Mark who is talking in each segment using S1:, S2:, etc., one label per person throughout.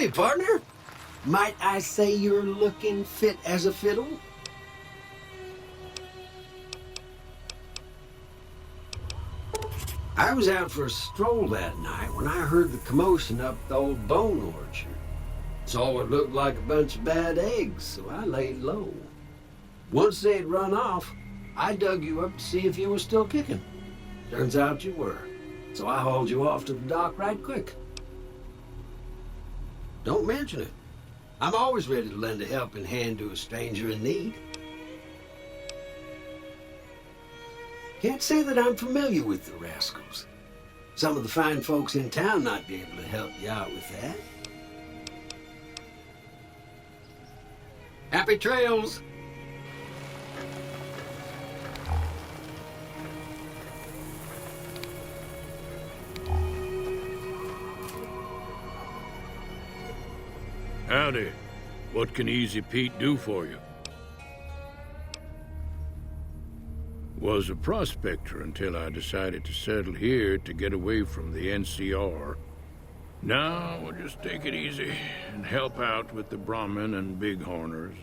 S1: Howdy, partner. Might I say you're looking fit as a fiddle? I was out for a stroll that night when I heard the commotion up the old bone orchard. Saw what looked like a bunch of bad eggs, so I laid low. Once they'd run off, I dug you up to see if you were still kicking. Turns out you were, so I hauled you off to the dock right quick. Don't mention it. I'm always ready to lend a helping hand to a stranger in need. Can't say that I'm familiar with the rascals. Some of the fine folks in town might be able to help you out with that. Happy trails!
S2: Howdy. What can Easy Pete do for you? Was a prospector until I decided to settle here to get away from the NCR. Now we'll just take it easy and help out with the Brahmin and Bighorners.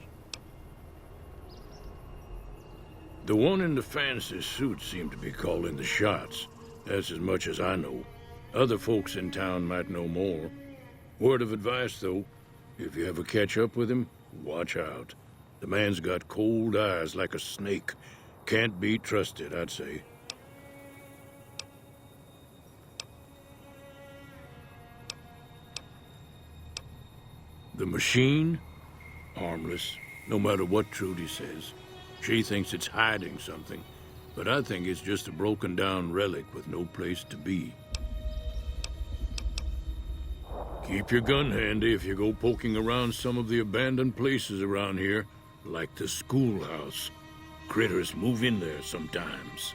S2: The one in the fancy suit seemed to be calling the shots. That's as much as I know. Other folks in town might know more. Word of advice, though. If you ever catch up with him, watch out. The man's got cold eyes like a snake. Can't be trusted, I'd say. The machine? Harmless, no matter what Trudy says. She thinks it's hiding something, but I think it's just a broken-down relic with no place to be. Keep your gun handy if you go poking around some of the abandoned places around here, like the schoolhouse. Critters move in there sometimes.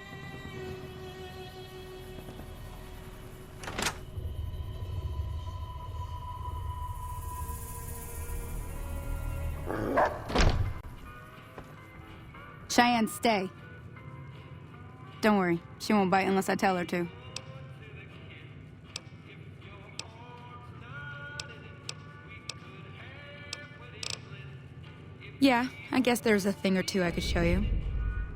S3: Cheyenne, stay. Don't worry, she won't bite unless I tell her to. Yeah, I guess there's a thing or two I could show you.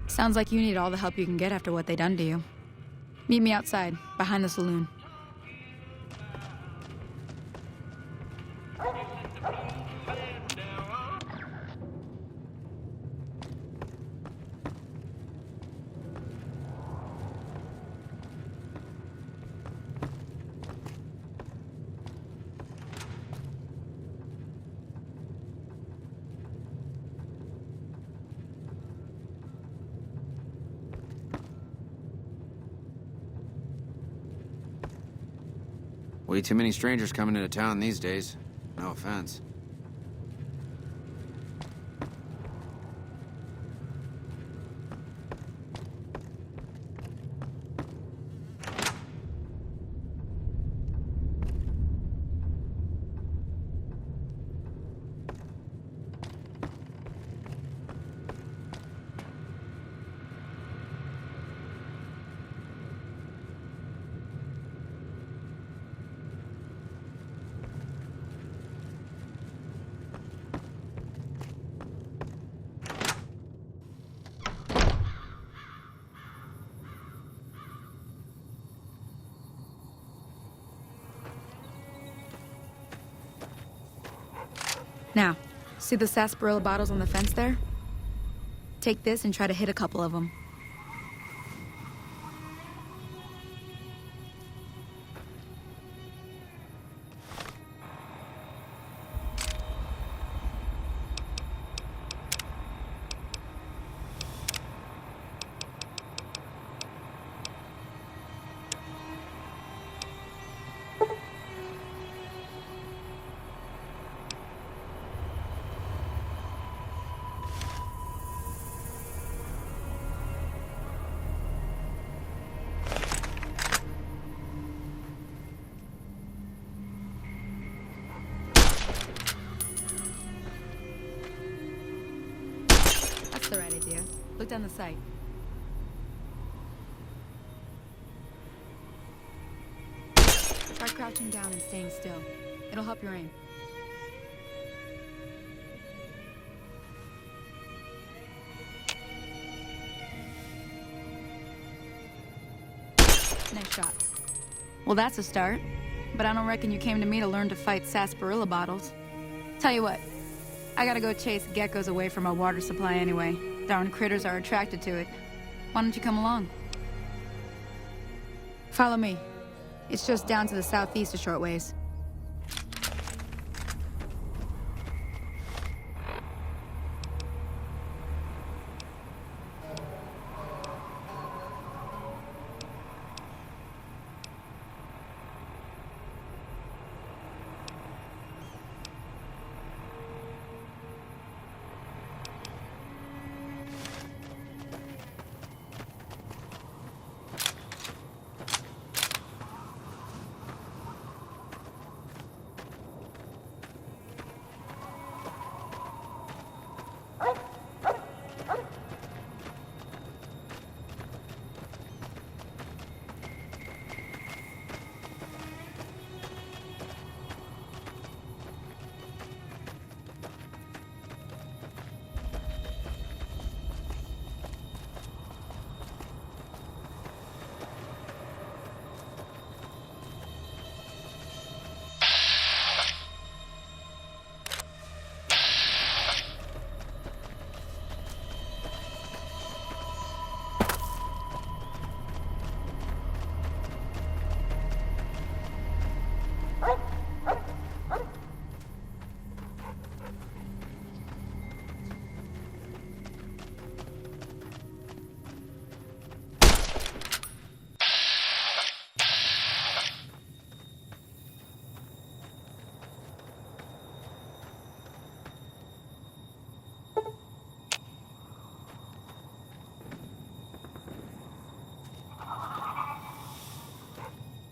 S3: Sounds like you need all the help you can get after what they done to you. Meet me outside, behind the saloon.
S4: Way too many strangers coming into town these days. No offense.
S3: Now, see the sarsaparilla bottles on the fence there? Take this and try to hit a couple of them. That's the right idea. Look down the sight. Try crouching down and staying still. It'll help your aim. Nice shot. Well, that's a start. But I don't reckon you came to me to learn to fight sarsaparilla bottles. Tell you what, I gotta go chase geckos away from our water supply anyway. Darn critters are attracted to it. Why don't you come along? Follow me. It's just down to the southeast a short ways.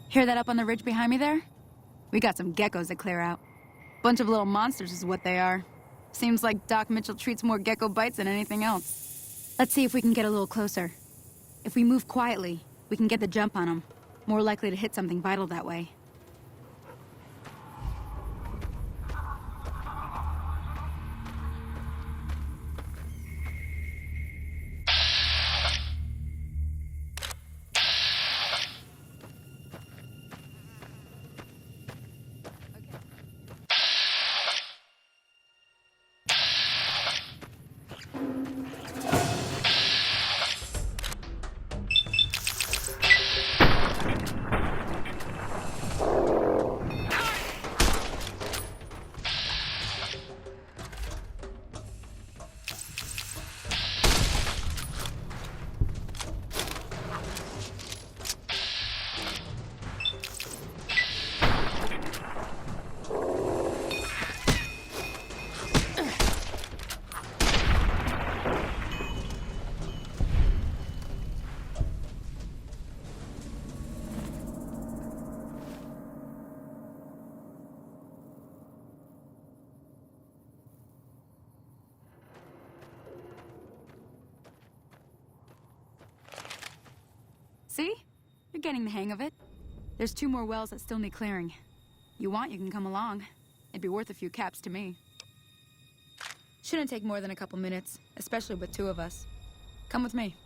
S3: Hear that up on the ridge behind me there? We got some geckos to clear out. Bunch of little monsters is what they are. Seems like Doc Mitchell treats more gecko bites than anything else. Let's see if we can get a little closer. If we move quietly, we can get the jump on them. More likely to hit something vital that way. See? You're getting the hang of it. There's 2 more wells that still need clearing. You want, you can come along. It'd be worth a few caps to me. Shouldn't take more than a couple minutes, especially with 2 of us. Come with me.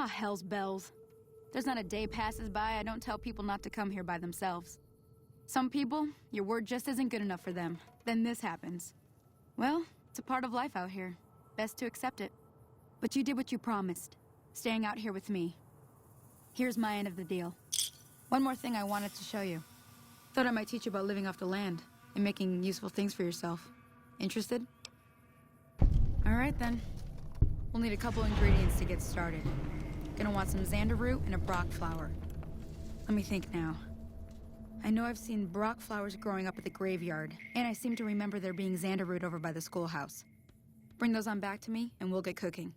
S3: Ah, hell's bells. There's not a day passes by I don't tell people not to come here by themselves. Some people, your word just isn't good enough for them. Then this happens. Well, it's a part of life out here. Best to accept it. But you did what you promised, staying out here with me. Here's my end of the deal. One more thing I wanted to show you. Thought I might teach you about living off the land and making useful things for yourself. Interested? All right, then. We'll need a couple ingredients to get started. Gonna want some xander root and a brock flower. Let me think now. I know I've seen brock flowers growing up at the graveyard, and I seem to remember there being xander root over by the schoolhouse. Bring those on back to me, and we'll get cooking.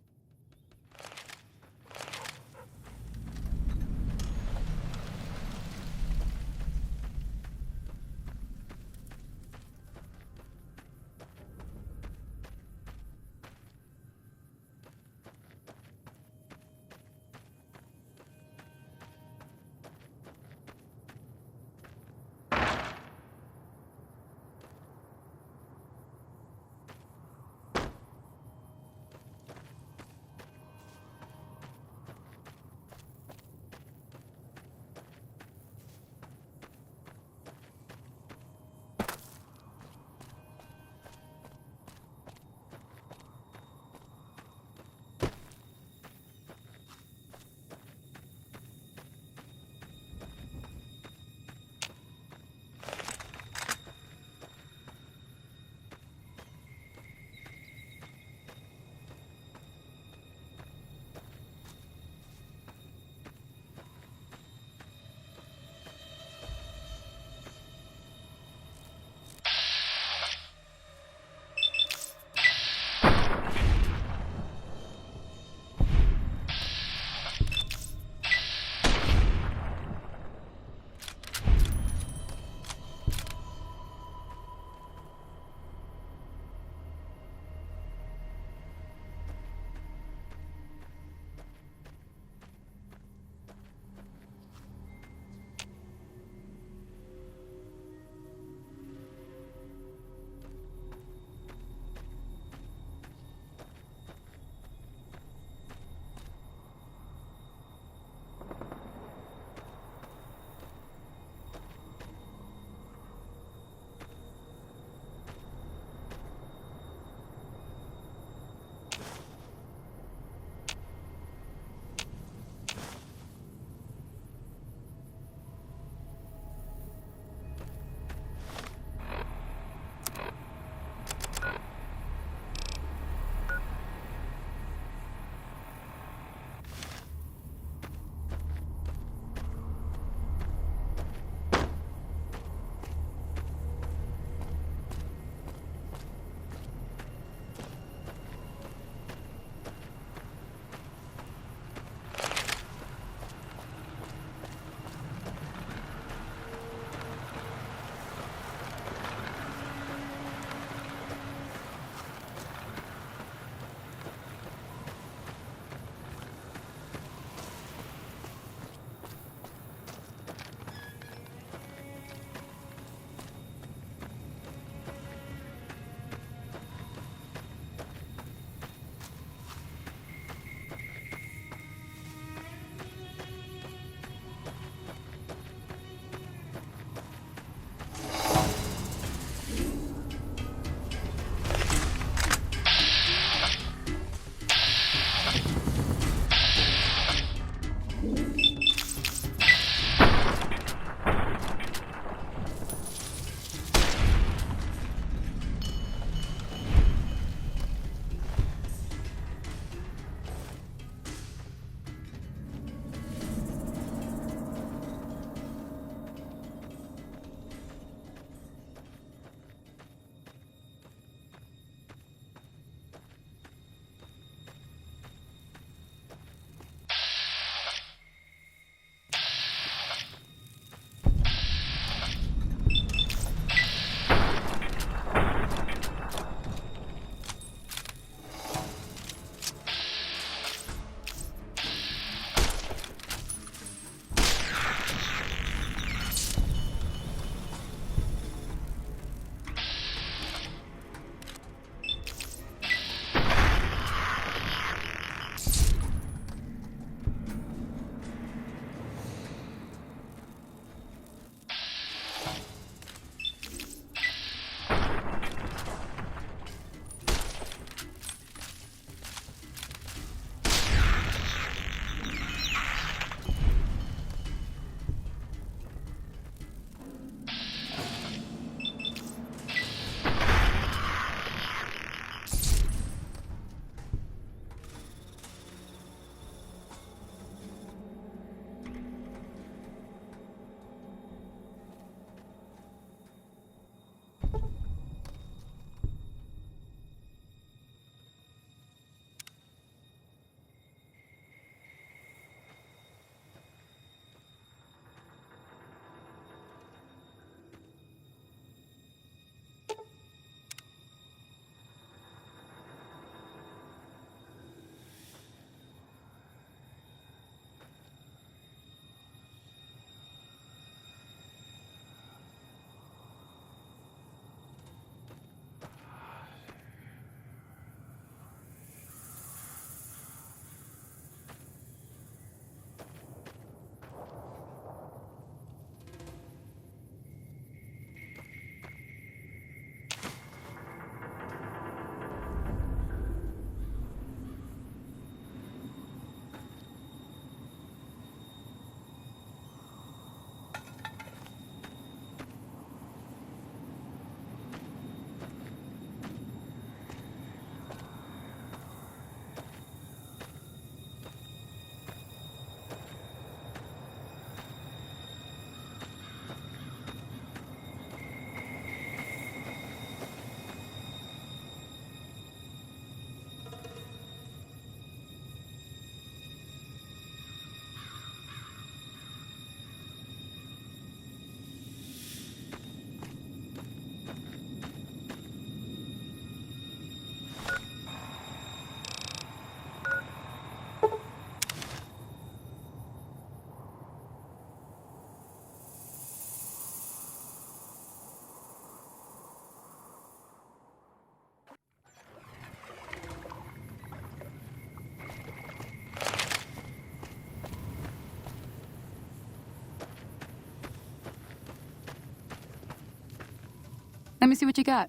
S3: me see what you got.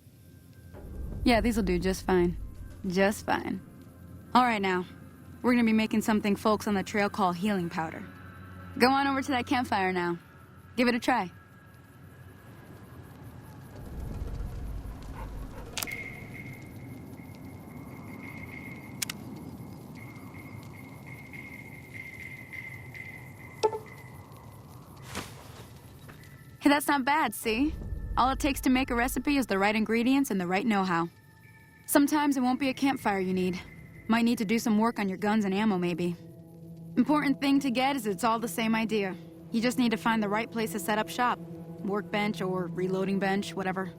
S3: Yeah, these'll do just fine. Just fine. All right, now. We're gonna be making something folks on the trail call healing powder. Go on over to that campfire now. Give it a try. Hey, that's not bad, see? All it takes to make a recipe is the right ingredients and the right know-how. Sometimes it won't be a campfire you need. Might need to do some work on your guns and ammo, maybe. Important thing to get is it's all the same idea. You just need to find the right place to set up shop. Workbench or reloading bench, whatever.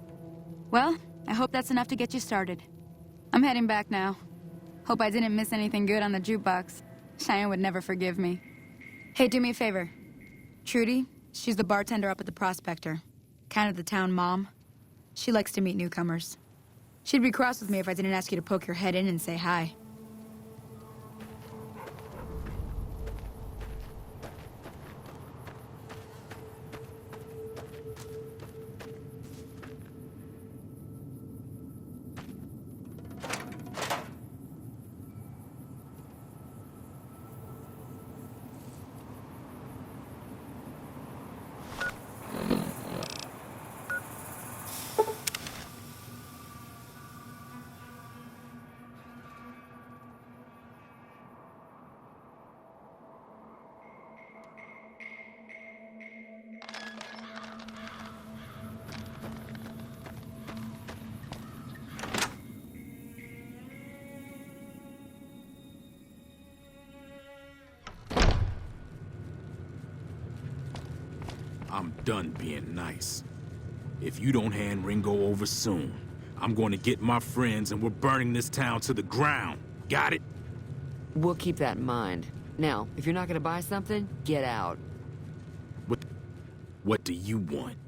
S3: Well, I hope that's enough to get you started. I'm heading back now. Hope I didn't miss anything good on the jukebox. Cheyenne would never forgive me. Hey, do me a favor. Trudy, she's the bartender up at the Prospector. Kind of the town mom. She likes to meet newcomers. She'd be cross with me if I didn't ask you to poke your head in and say hi.
S5: I'm done being nice. If you don't hand Ringo over soon, I'm going to get my friends and we're burning this town to the ground. Got it?
S6: We'll keep that in mind. Now, if you're not gonna buy something, get out.
S5: What do you want?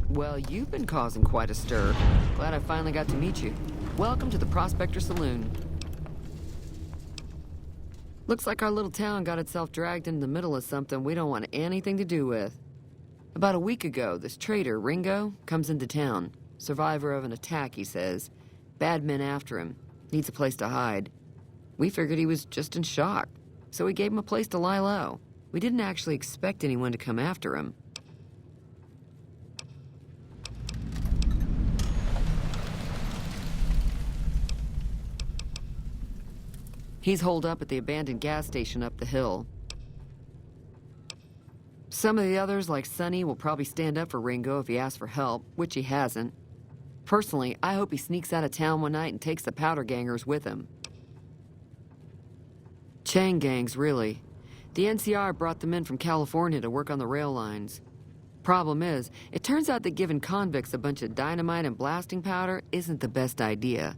S6: Well, you've been causing quite a stir. Glad I finally got to meet you. Welcome to the Prospector Saloon. Looks like our little town got itself dragged into the middle of something we don't want anything to do with. About a week ago, this traitor, Ringo, comes into town. Survivor of an attack, he says. Bad men after him. Needs a place to hide. We figured he was just in shock, so we gave him a place to lie low. We didn't actually expect anyone to come after him. He's holed up at the abandoned gas station up the hill. Some of the others, like Sonny, will probably stand up for Ringo if he asks for help, which he hasn't. Personally, I hope he sneaks out of town one night and takes the powder gangers with him. Chain gangs, really. The NCR brought them in from California to work on the rail lines. Problem is, it turns out that giving convicts a bunch of dynamite and blasting powder isn't the best idea.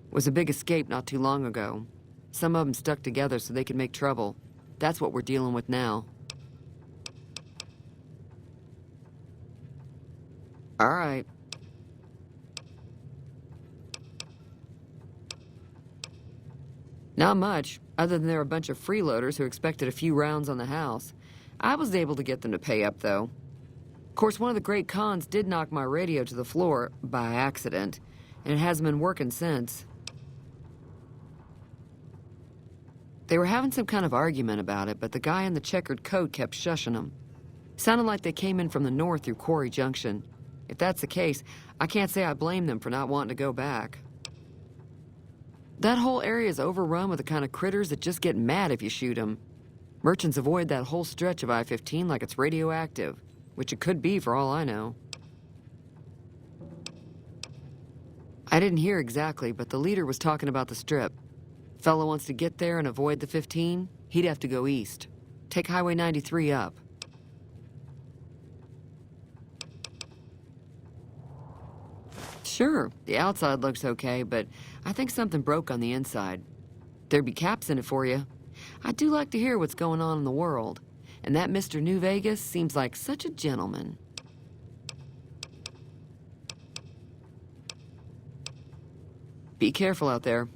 S6: It was a big escape not too long ago. Some of them stuck together so they could make trouble. That's what we're dealing with now. All right. Not much, other than they're a bunch of freeloaders who expected a few rounds on the house. I was able to get them to pay up, though. Of course, one of the great cons did knock my radio to the floor by accident, and it hasn't been working since. They were having some kind of argument about it, but the guy in the checkered coat kept shushing them. Sounded like they came in from the north through Quarry Junction. If that's the case, I can't say I blame them for not wanting to go back. That whole area is overrun with the kind of critters that just get mad if you shoot them. Merchants avoid that whole stretch of I-15 like it's radioactive, which it could be for all I know. I didn't hear exactly, but the leader was talking about the strip. Fellow wants to get there and avoid the 15, he'd have to go east. Take Highway 93 up. Sure, the outside looks okay, but I think something broke on the inside. There'd be caps in it for you. I do like to hear what's going on in the world, and that Mr. New Vegas seems like such a gentleman. Be careful out there.